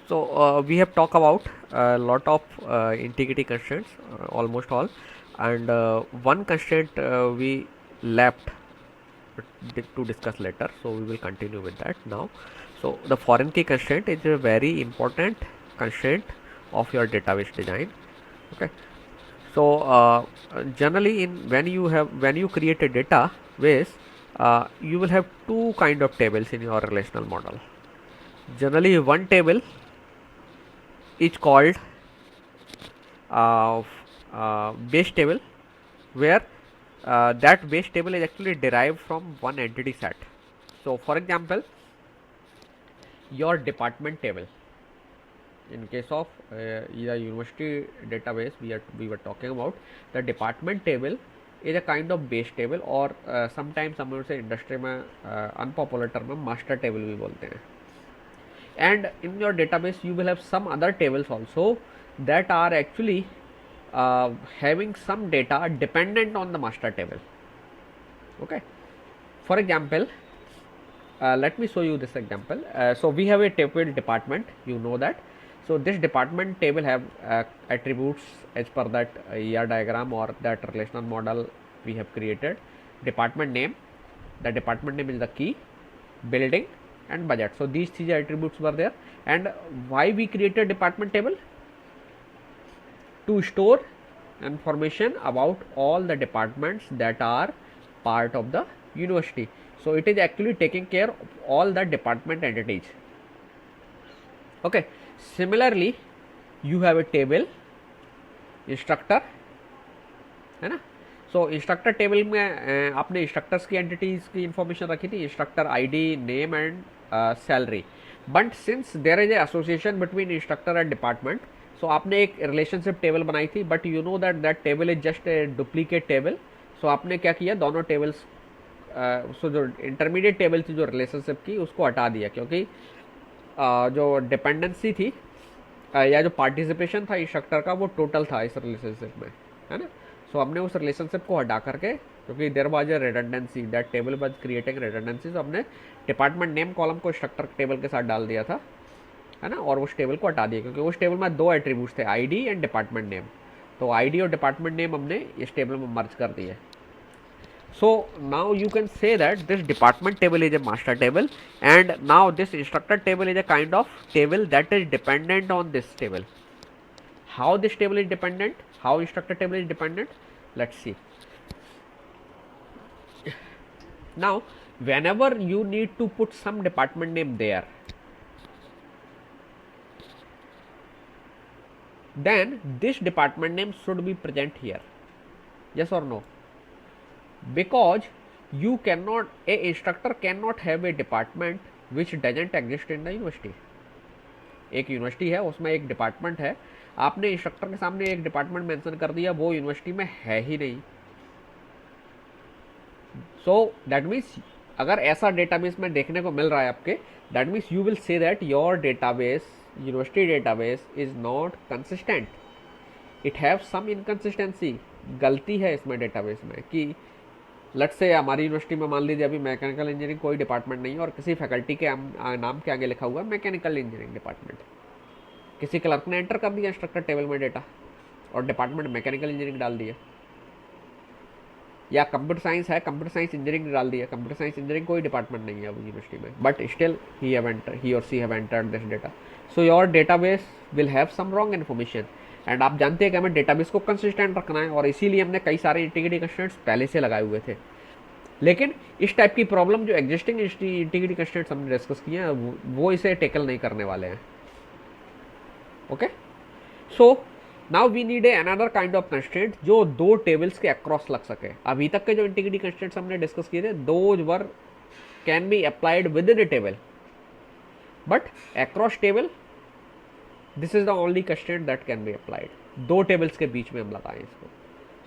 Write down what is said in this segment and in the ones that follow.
So we have talked about a lot of integrity constraints, almost all, and one constraint we left to discuss later. So we will continue with that now. So the foreign key constraint is a very important constraint of your database design. Okay. So generally, in when you create a database, you will have two kind of tables in your relational model. Generally, one table is called uh, base table, where that base table is actually derived from one entity set. So for example, your department table, in case of the university database we were talking about, the department table is a kind of base table, or sometimes हम उसे industry में unpopular term में master table भी बोलते हैं. And in your database you will have some other tables also that are actually having some data dependent on the master table. Okay, for example, let me show you this example. So we have a table department, you know that. So this department table have attributes as per that ER diagram or that relational model we have created. Department name, the department name is the key, building and budget. So these three attributes were there. And why we created department table? To store information about all the departments that are part of the university. So it is actually taking care of all the department entities. Okay, similarly you have a table instructor, है ना. सो instructor table में आपने instructors की entities की information रखी थी, instructor ID, name and salary. But since there is a association between instructor and department, so आपने एक रिलेशनशिप टेबल बनाई थी, but you know that that table is just a duplicate table. So आपने क्या किया, दोनों टेबल्स सो जो intermediate table थी जो रिलेशनशिप की, उसको हटा दिया, क्योंकि जो डिपेंडेंसी थी या जो पार्टिसिपेशन था इंस्ट्रक्टर का वो टोटल था इस रिलेशनशिप में, है ना. सो हमने उस रिलेशनशिप को हटा करके, क्योंकि there was a redundancy, that table was creating redundancy, तो हमने डिपार्टमेंट नेम कॉलम को इंस्ट्रक्टर टेबल के साथ डाल दिया था, है ना, और उस टेबल को हटा दिया, क्योंकि उस टेबल में दो एट्रीब्यूट्स थे, आईडी एंड डिपार्टमेंट नेम. तो आईडी और डिपार्टमेंट नेम हमने इस टेबल में मर्ज कर दिए. So now you can say that this department table is a master table, and now this instructor table is a kind of table that is dependent on this table. How this table is dependent, how instructor table is dependent, let's see. Now whenever you need to put some department name there, then this department name should be present here, yes or no? Because you cannot, a instructor cannot have a department which doesn't exist in the university. एक university है, उसमें एक department है, आपने instructor के सामने एक department mention कर दिया, वो यूनिवर्सिटी में है ही नहीं. सो दैट मीन्स अगर ऐसा डेटाबेस में देखने को मिल रहा है आपके, that means you will say that your database, university database is not consistent, it have some inconsistency. गलती है इसमें डेटाबेस में कि लेट्स से हमारी यूनिवर्सिटी में मान लीजिए अभी मैकेनिकल इंजीनियरिंग कोई डिपार्टमेंट नहीं है, और किसी फैकल्टी के नाम के आगे लिखा हुआ है मैकेनिकल इंजीनियरिंग डिपार्टमेंट. किसी क्लर्क ने एंटर कर दिया इंस्ट्रक्टर टेबल में डेटा और डिपार्टमेंट मैकेनिकल इंजीनियरिंग डाल दिया, या कंप्यूटर साइंस है, कंप्यूटर साइंस इंजीनियरिंग डाल दिया. कंप्यूटर साइंस इंजीनियरिंग कोई डिपार्टमेंट नहीं है अब यूनिवर्सिटी में, बट स्टिल ही और she have entered this data. So your database will have some wrong information. And आप जानते हैं कि हमें डेटाबेस को कंसिस्टेंट रखना है, और इसीलिए हमने कई सारे इंटीग्रिटी कंस्ट्रेंट्स पहले से लगाए हुए थे. लेकिन इस टाइप की प्रॉब्लम जो एग्जिस्टिंग इंटीग्रिटी कंस्ट्रेंट्स हमने डिस्कस किए हैं, वो इसे टेकल नहीं करने वाले हैं. Okay, so now we need a another kind of constraint जो दो टेबल्स के अक्रॉस लग सके. अभी तक के जो इंटीग्रिटी कंस्ट्रेंट्स हमने डिस्कस किए थे, those were can be applied within a table, but across table this is the only constraint that can be applied. दो टेबल्स के बीच में हम लगाएं इसको.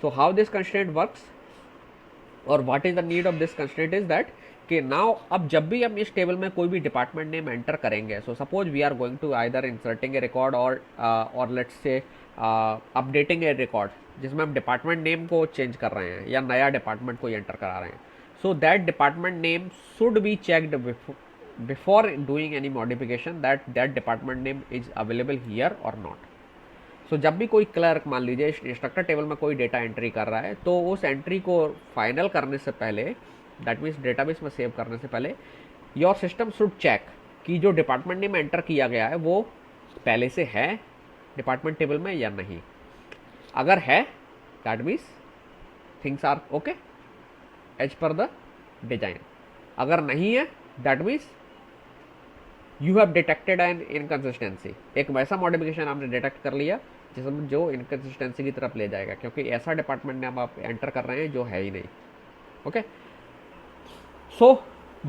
So how this constraint works और what is the need of this constraint is that कि now अब जब भी हम इस टेबल में कोई भी डिपार्टमेंट नेम एंटर करेंगे, so suppose we are going to either inserting a record और let's say updating a record जिसमें हम डिपार्टमेंट नेम को चेंज कर रहे हैं या नया डिपार्टमेंट को एंटर करा रहे हैं. So that department name should be checked before doing any modification that department name is available here or not. So जब भी कोई क्लर्क मान लीजिए इंस्ट्रक्टर टेबल में कोई डेटा एंट्री कर रहा है तो उस एंट्री को फाइनल करने से पहले, दैट मीन्स डेटाबेस में सेव करने से पहले, योर सिस्टम शुड चेक कि जो डिपार्टमेंट नेम एंटर किया गया है वो पहले से है डिपार्टमेंट टेबल में या नहीं. अगर है that means things are okay as per the design. अगर नहीं है that means you have detected an inconsistency. एक वैसा मॉडिफिकेशन आपने डिटेक्ट कर लिया जिसमें जो इनकन्सिस्टेंसी की तरफ ले जाएगा, क्योंकि ऐसा डिपार्टमेंट नेम आप एंटर कर रहे हैं जो है ही नहीं. ओके सो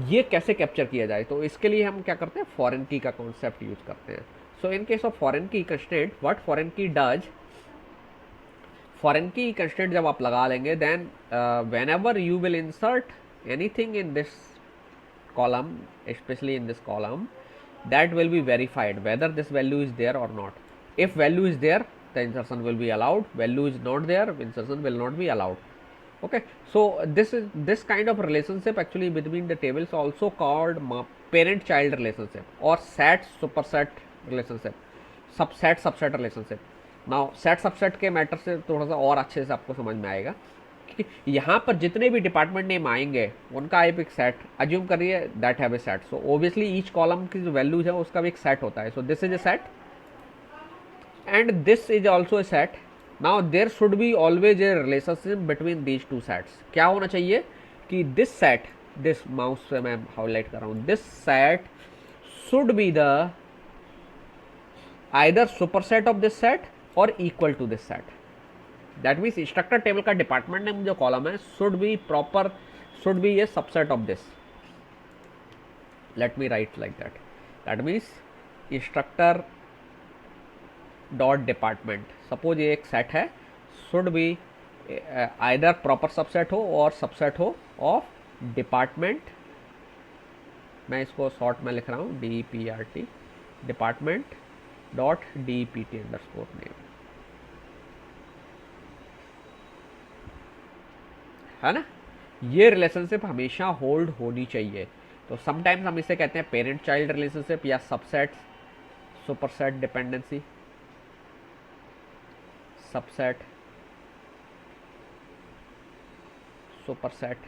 ये कैसे कैप्चर किया जाए, तो इसके लिए हम क्या करते हैं, फॉरेन की का कॉन्सेप्ट यूज करते हैं. So in case of foreign key constraint, what foreign key does, foreign key constraint जब आप लगा लेंगे then whenever you will insert anything in this column, especially in this column, that will be verified whether this value is there or not. If value is there, the insertion will be allowed. Value is not there, insertion will not be allowed. Okay, so this kind of relationship actually between the tables also called parent child relationship or set superset relationship, subset subset relationship. Now set subset के matter से थोड़ा सा और अच्छे से आपको समझ में आएगा. यहाँ पर जितने भी डिपार्टमेंट नेम आएंगे उनका एक सेट अज्यूम करिए that have a set. So obviously each column की जो वैल्यूज है उसका भी एक सेट होता है. So this is a set and this is also a set. Now there should be always a relationship between these two sets. क्या होना चाहिए कि दिस सेट, दिस माउस से मैं हाईलाइट कर रहा हूँ, this set should be the either superset of this set or equal to this set. That means instructor table का डिपार्टमेंट नेम जो कॉलम है should be proper, should be a subset of this. Let me write like that. That means instructor dot department, suppose ये एक set है, should be either proper subset हो और subset हो of department. मैं इसको शॉर्ट में लिख रहा हूँ DPRT, department dot DPT underscore name, है ना. ये रिलेशनशिप हमेशा होल्ड होनी चाहिए. तो समटाइम्स हम इसे कहते हैं पेरेंट चाइल्ड रिलेशनशिप या subset superset dependency, subset superset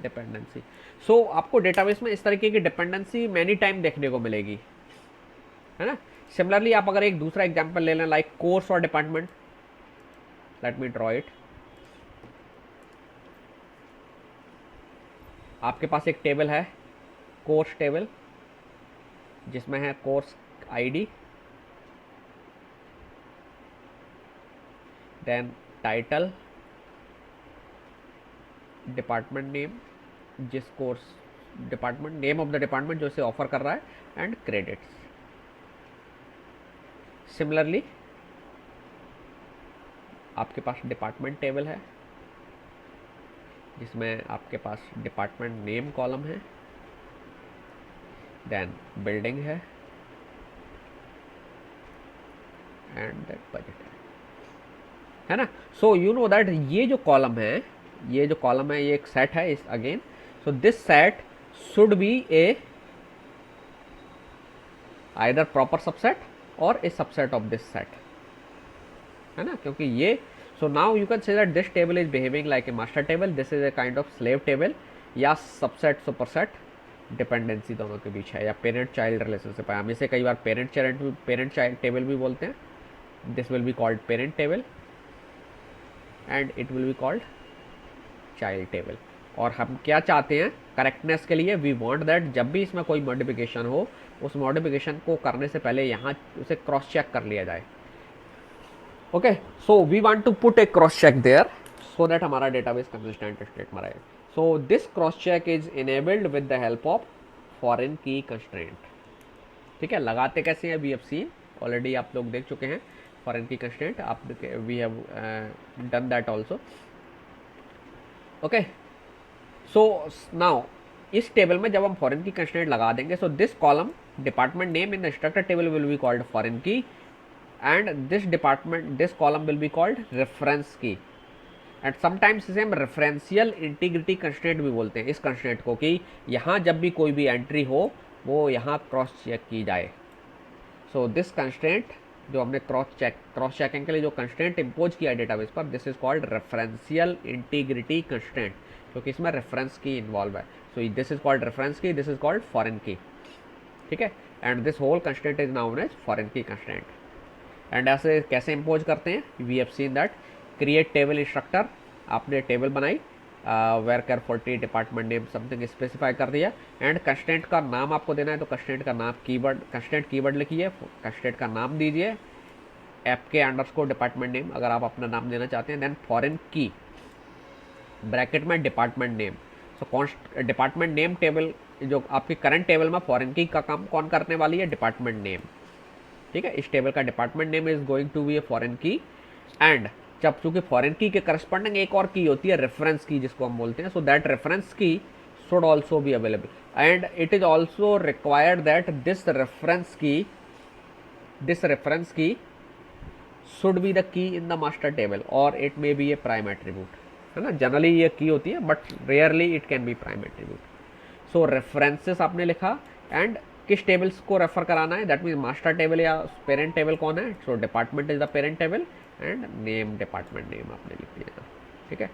dependency. So आपको डेटाबेस में इस तरीके की डिपेंडेंसी मैनी टाइम देखने को मिलेगी, है ना. सिमिलरली आप अगर एक दूसरा एग्जांपल ले लें लाइक कोर्स और department. Let me draw it. आपके पास एक टेबल है कोर्स टेबल जिसमें है course ID, then title, department name, जिस course department name of the department जो इसे ऑफर कर रहा है, एंड क्रेडिट्स. सिमिलरली आपके पास डिपार्टमेंट टेबल है जिसमें आपके पास डिपार्टमेंट नेम कॉलम है, देन बिल्डिंग है एंड बजट है ना. सो यू नो दैट ये जो कॉलम है, ये जो कॉलम है ये एक सेट है इस again. So this set should be A either proper subset और ए सबसेट ऑफ दिस सेट, है ना. क्योंकि ये सो now you can say that this table is behaving like a master table, this is a kind of slave table या subset superset dependency दोनों के बीच है, या पेरेंट चाइल्ड रिलेशनशिप है. हम इसे कई बार पेरेंट चाइल्ड टेबल भी बोलते हैं. This will be called parent table and it will be called child table. और हम क्या चाहते हैं करेक्टनेस के लिए, वी वांट दैट जब भी इसमें कोई मॉडिफिकेशन हो उस मॉडिफिकेशन को करने से पहले यहाँ उसे क्रॉस चेक कर लिया जाए. Okay so we want to put a cross check there so that हमारा डेटाबेस कंसिस्टेंट स्टेट में रहे. So this cross check is enabled with the help of foreign key constraint. ठीक है, लगाते कैसे हैं वी हैव सीन ऑलरेडी, आप लोग देख चुके हैं फॉरेन की कंस्ट्रेंट. आप we have done that also. Okay so now इस टेबल में जब हम फॉरेन की कंस्ट्रेंट लगा देंगे, so this column department name in the instructor table will be called foreign key and this column will be called reference key. And sometimes इसे हम referential integrity constraint भी बोलते हैं इस कंस्ट्रेंट को, कि यहाँ जब भी कोई भी एंट्री हो वो यहाँ क्रॉस चेक की जाए। सो दिस कंस्ट्रेंट जो हमने क्रॉस चेकिंग के लिए जो कंस्ट्रेंट इम्पोज किया है डेटाबेस पर, this is called referential integrity constraint, क्योंकि इसमें रेफरेंस की इन्वॉल्व है। So this is called reference key, this is called foreign key, ठीक है। And this whole constraint is known as foreign key constraint. And ऐसे कैसे impose करते हैं, we have seen that create table instructor, आपने table बनाई, where कर 40 department name something specify कर दिया, एंड कंस्ट्रेंट का नाम आपको देना है तो कंस्ट्रेंट का नाम कीवर्ड, कंस्ट्रेंट कीवर्ड लिखिए, कंस्ट्रेंट का नाम दीजिए, ऐप के अंडरस्कोर डिपार्टमेंट नेम अगर आप अपना नाम देना चाहते हैं, देन फॉरेन की ब्रैकेट में डिपार्टमेंट नेम। सो डिपार्टमेंट नेम टेबल जो आपकी करंट टेबल में फॉरेन की का काम कौन करने वाली है, डिपार्टमेंट नेम, ठीक है। इस टेबल का department name is going to be a foreign key. And जब चूंकि फॉरेन की के करस्पॉन्डिंग एक और की होती है रेफरेंस की जिसको हम बोलते हैं, so that reference key should also be available and it is also required that this reference key should be the key in the master table और it may be a prime attribute, है ना। Generally ये key होती है but rarely it can be prime attribute. So references आपने लिखा and किस tables को रेफर कराना है, दैट मीन मास्टर टेबल या पेरेंट टेबल कौन है, सो department is the parent table and name department name आपने लिख दिया, ठीक है।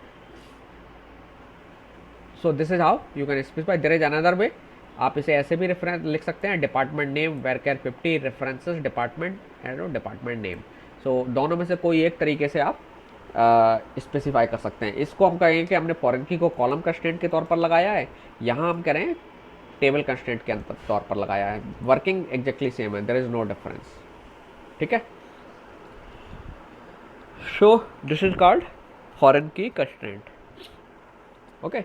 So this is how you can specify, there is another way, आप इसे ऐसे भी रेफरेंस लिख सकते हैं, department name varchar 50 references department and department name. So दोनों में से कोई एक तरीके से आप स्पेसिफाई कर सकते हैं। इसको हम कहेंगे कि हमने फॉरेन की को कॉलम कंस्ट्रेंट के तौर पर लगाया है, यहाँ हम कह रहे हैं टेबल कंस्ट्रेंट के तौर पर लगाया है, वर्किंग एग्जैक्टली सेम है, देयर इज नो डिफरेंस, ठीक है। So this is called foreign key constraint, okay.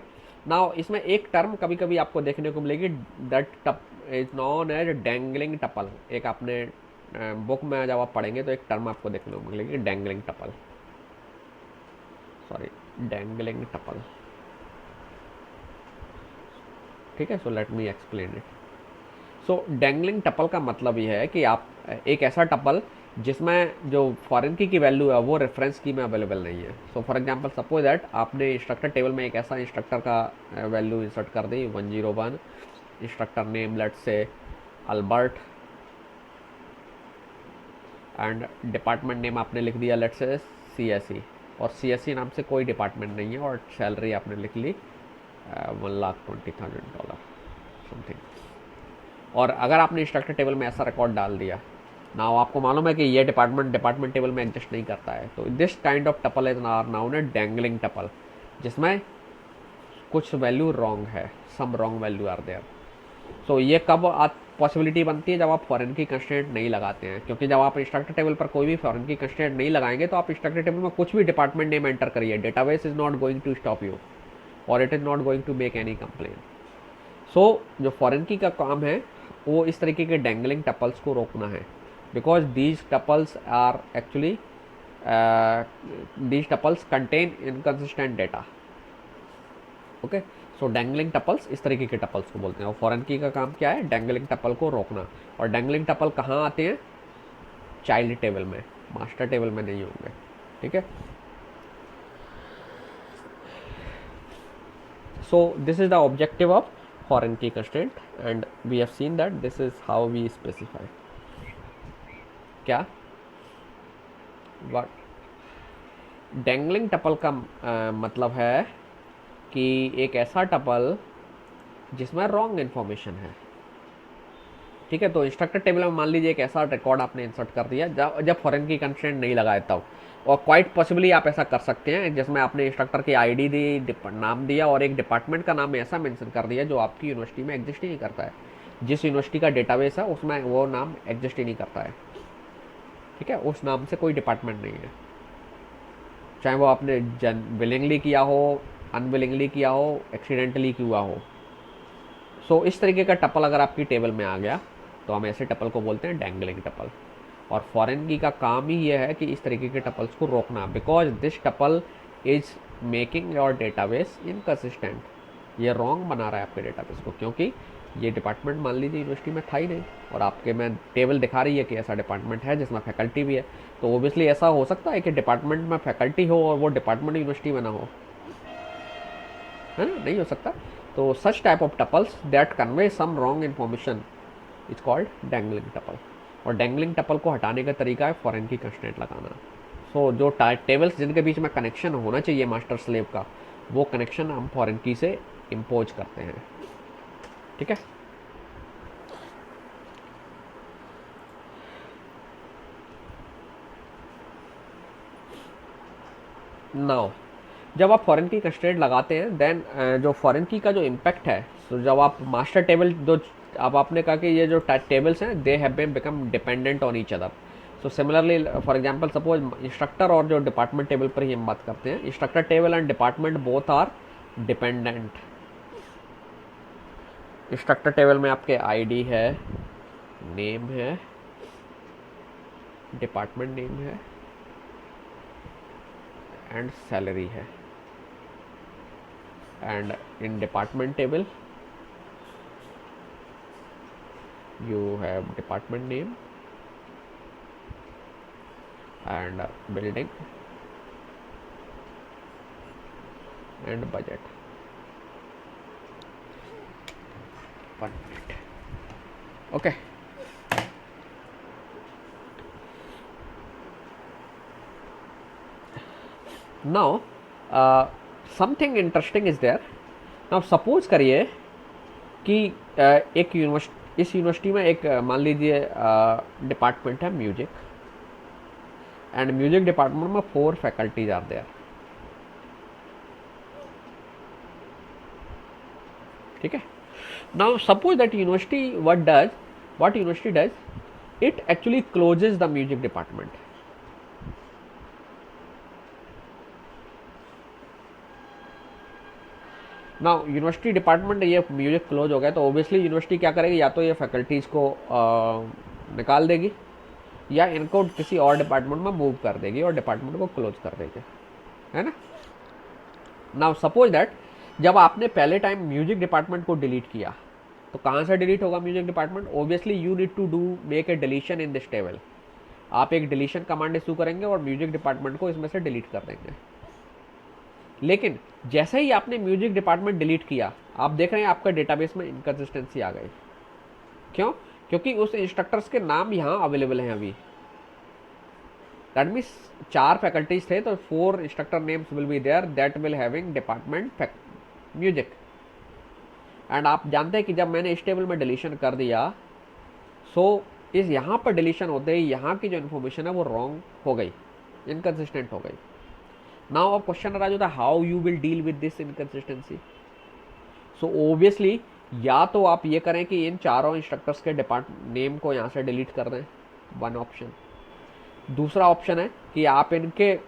Now इसमें एक टर्म कभी कभी आपको देखने को मिलेगी, that is known as dangling tuple. एक आपने बुक में जब आप पढ़ेंगे तो एक टर्म आपको देखने को मिलेगी, dangling tuple, sorry dangling tuple, ठीक है। सो let me explain it. So dangling tuple का मतलब ये है कि आप एक ऐसा टपल जिसमें जो फॉरेन की वैल्यू है वो रेफरेंस की में अवेलेबल नहीं है। So for example suppose that आपने इंस्ट्रक्टर टेबल में एक ऐसा इंस्ट्रक्टर का वैल्यू इंसर्ट कर दी 101, इंस्ट्रक्टर नेम लेट से अल्बर्ट एंड डिपार्टमेंट नेम आपने लिख दिया लेट से CSE, और CSE नाम से कोई डिपार्टमेंट नहीं है, और सैलरी आपने लिख ली $1,20,000 समथिंग। और अगर आपने इंस्ट्रक्टर टेबल में ऐसा रिकॉर्ड डाल दिया, ना आपको मालूम है कि ये डिपार्टमेंट टेबल में एग्जिस्ट नहीं करता है, तो this kind of tuple is known as dangling tuple, जिसमें कुछ वैल्यू रॉन्ग है, some wrong value are there. So ये कब पॉसिबिलिटी बनती है, जब आप फॉरेन की कंस्ट्रेंट नहीं लगाते हैं, क्योंकि जब आप इंस्ट्रक्टर टेबल पर कोई भी फॉरेन की कंस्ट्रेंट नहीं लगाएंगे तो आप इंस्ट्रक्टर टेबल में कुछ भी डिपार्टमेंट नेम एंटर करिए, database is not going to stop you और it is not going to make any complain. So जो फॉरेन की का काम है वो इस तरीके के डैंगलिंग टपल्स को रोकना है, because these tuples are actually these tuples contain inconsistent data, okay. So dangling tuples इस तरीके के टपल्स को बोलते हैं, और फॉरेन की का काम क्या है, डैंगलिंग टपल को रोकना। और डैंगलिंग टपल कहाँ आते हैं, चाइल्ड टेबल में, मास्टर टेबल में नहीं होंगे, ठीक है। So this is the objective of foreign key constraint and we have seen that this is how we specify. क्या what dangling tuple का मतलब है कि एक ऐसा टपल जिसमें रॉन्ग इन्फॉर्मेशन है, ठीक है। तो इंस्ट्रक्टर टेबल में मान लीजिए एक ऐसा रिकॉर्ड आपने इंसर्ट कर दिया जब फॉरेन की कंस्ट्रेंट नहीं लगाए तब, और क्वाइट पॉसिबली आप ऐसा कर सकते हैं जिसमें आपने इंस्ट्रक्टर की आईडी दी, नाम दिया और एक डिपार्टमेंट का नाम ऐसा मेंशन कर दिया जो आपकी यूनिवर्सिटी में एग्जिस्ट ही नहीं करता है, जिस यूनिवर्सिटी का डेटाबेस है उसमें वो नाम एग्जिस्ट ही नहीं करता है, ठीक है। उस नाम से कोई डिपार्टमेंट नहीं है, चाहे वो आपने विलिंगली किया हो, अनविलिंगली किया हो, एक्सीडेंटली किया हो। सो इस तरीके का टपल अगर आपकी टेबल में आ गया तो हम ऐसे टपल को बोलते हैं डैंगलिंग टपल। और फॉरेन की का काम ही यह है कि इस तरीके के टपल्स को रोकना, because this tuple is making your database inconsistent, ये रॉन्ग बना रहा है आपके डेटाबेस को, क्योंकि ये डिपार्टमेंट मान लीजिए यूनिवर्सिटी में था ही नहीं, और आपके में टेबल दिखा रही है कि ऐसा डिपार्टमेंट है जिसमें फैकल्टी भी है, तो ओबियसली ऐसा हो सकता है कि डिपार्टमेंट में फैकल्टी हो और वो डिपार्टमेंट यूनिवर्सिटी में ना हो, है ना, नहीं हो सकता। तो such type of tuples that convey some wrong information is called dangling tuple, और डैंगलिंग टपल को हटाने का तरीका है फॉरेन की कंस्ट्रेंट लगाना। सो जो टेबल्स जिनके बीच में कनेक्शन होना चाहिए मास्टर स्लेव का, वो कनेक्शन हम फॉरेन की से इम्पोज करते हैं, ठीक है। नाउ जब आप फॉरेन की कंस्ट्रेंट लगाते हैं देन जो फॉरेन की का जो इम्पैक्ट है, तो जब आप मास्टर टेबल जो अब आपने कहा कि ये जो टेबल्स हैं they have been become dependent on each other. So similarly for example suppose instructor और जो डिपार्टमेंट टेबल पर ही हम बात करते हैं, instructor table and department both are dependent. Instructor table में आपके आईडी है, नेम है, डिपार्टमेंट नेम है एंड सैलरी है, and in department table you have department name and building and budget. 1 minute. Okay. Now something interesting is there. Now suppose करिए कि एक university, इस यूनिवर्सिटी में एक मान लीजिए डिपार्टमेंट है म्यूजिक, एंड म्यूजिक डिपार्टमेंट में 4 फैकल्टीज आर देयर, ठीक है। Now suppose that university what university does, it actually closes the music department. ना यूनिवर्सिटी डिपार्टमेंट ये म्यूजिक क्लोज हो गया, तो ओबियसली यूनिवर्सिटी क्या करेगी, या तो ये फैकल्टीज़ को निकाल देगी या इनको किसी और डिपार्टमेंट में मूव कर देगी और डिपार्टमेंट को क्लोज कर देगी, है ना। नाउ सपोज दैट जब आपने पहले टाइम म्यूजिक डिपार्टमेंट को डिलीट किया, तो कहाँ से डिलीट होगा music department? Obviously you need to do make a deletion in this table. आप एक डिलीशन कमांड इशू करेंगे और म्यूजिक डिपार्टमेंट को इसमें से डिलीट कर देंगे। लेकिन जैसे ही आपने म्यूजिक डिपार्टमेंट डिलीट किया, आप देख रहे हैं आपका डेटाबेस में इनकंसिस्टेंसी आ गई। क्यों? क्योंकि उस इंस्ट्रक्टर्स के नाम यहाँ अवेलेबल हैं अभी। दैट मीन्स 4 फैकल्टीज थे, तो 4 instructor names will be there that will having department music. And आप जानते हैं कि जब मैंने इस टेबल में डिलीशन कर दिया, सो इस यहाँ पर डिलीशन होते ही यहाँ की जो इन्फॉर्मेशन है वो रॉन्ग हो गई, इनकंसिस्टेंट हो गई। नाउ अब क्वेश्चन अराइज होता है how you will deal with this inconsistency. So obviously या तो आप ये करें कि इन चारों इंस्ट्रक्टर्स के नेम को यहाँ से डिलीट कर दें, वन ऑप्शन। दूसरा ऑप्शन है कि आप इनके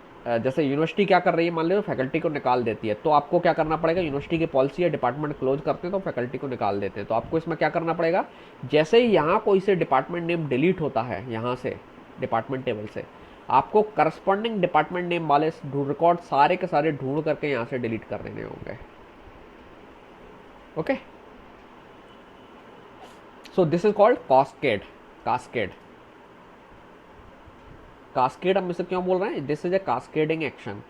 जैसे यूनिवर्सिटी क्या कर रही है, मान लो फैकल्टी को निकाल देती है, तो आपको क्या करना पड़ेगा, यूनिवर्सिटी की पॉलिसी है डिपार्टमेंट क्लोज करते हैं तो फैकल्टी को निकाल देते हैं, तो आपको इसमें क्या करना पड़ेगा, जैसे ही यहाँ कोई से डिपार्टमेंट नेम डिलीट होता है यहाँ से डिपार्टमेंट टेबल से, आपको करस्पॉन्डिंग डिपार्टमेंट नेम वाले रिकॉर्ड सारे के सारे ढूंढ करके यहाँ से डिलीट कर देने होंगे। Okay, so this is called cascade. Cascade हम इसे क्यों बोल रहे हैं, this is A cascading action.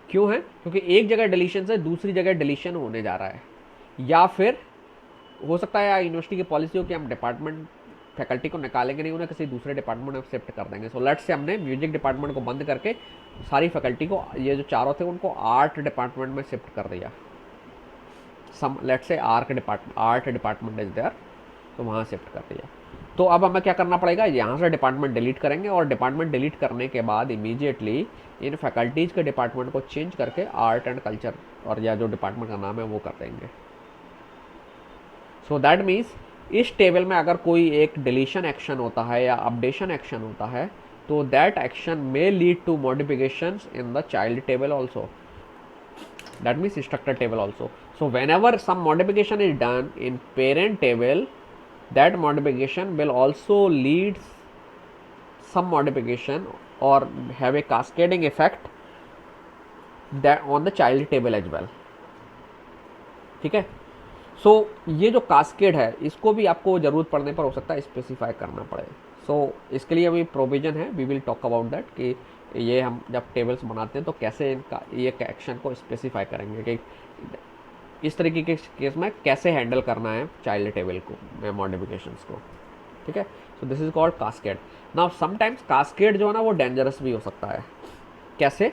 क्यों है? क्योंकि एक जगह डिलीशन से दूसरी जगह डिलीशन होने जा रहा है, या फिर हो सकता है यूनिवर्सिटी की पॉलिसी हो कि हम डिपार्टमेंट फैकल्टी को निकालेंगे नहीं, उन्हें किसी दूसरे डिपार्टमेंट में शिफ्ट कर देंगे। सो लेट्स से हमने म्यूजिक डिपार्टमेंट को बंद करके सारी फैकल्टी को, ये जो चारों थे उनको आर्ट डिपार्टमेंट में शिफ्ट कर दिया। Some let's say art department is there, तो वहाँ शिफ्ट कर दिया। तो अब हमें क्या करना पड़ेगा, यहाँ से डिपार्टमेंट डिलीट करेंगे और डिपार्टमेंट डिलीट करने के बाद इमीडिएटली इन फैकल्टीज़ के डिपार्टमेंट को चेंज करके आर्ट एंड कल्चर और या जो डिपार्टमेंट का नाम है वो कर देंगे। सो दैट मीन्स इस टेबल में अगर कोई एक डिलीशन एक्शन होता है या अपडेशन एक्शन होता है, तो that action may lead to modifications in the child table also, that means instructor table also. So whenever some modification is done in parent table, that modification will also lead some modification or have a cascading effect that on the child table as well। ठीक है, ये जो cascade है इसको भी आपको ज़रूरत पड़ने पर हो सकता है स्पेसिफाई करना पड़े। इसके लिए अभी प्रोविज़न है, we will talk about that कि ये हम जब टेबल्स बनाते हैं तो कैसे इनका ये एक्शन को स्पेसिफाई करेंगे कि इस तरीके के केस में कैसे हैंडल करना है चाइल्ड टेबल को मॉडिफिकेशंस को। ठीक है, so this is called cascade. Now sometimes cascade जो है ना वो डेंजरस भी हो सकता है। कैसे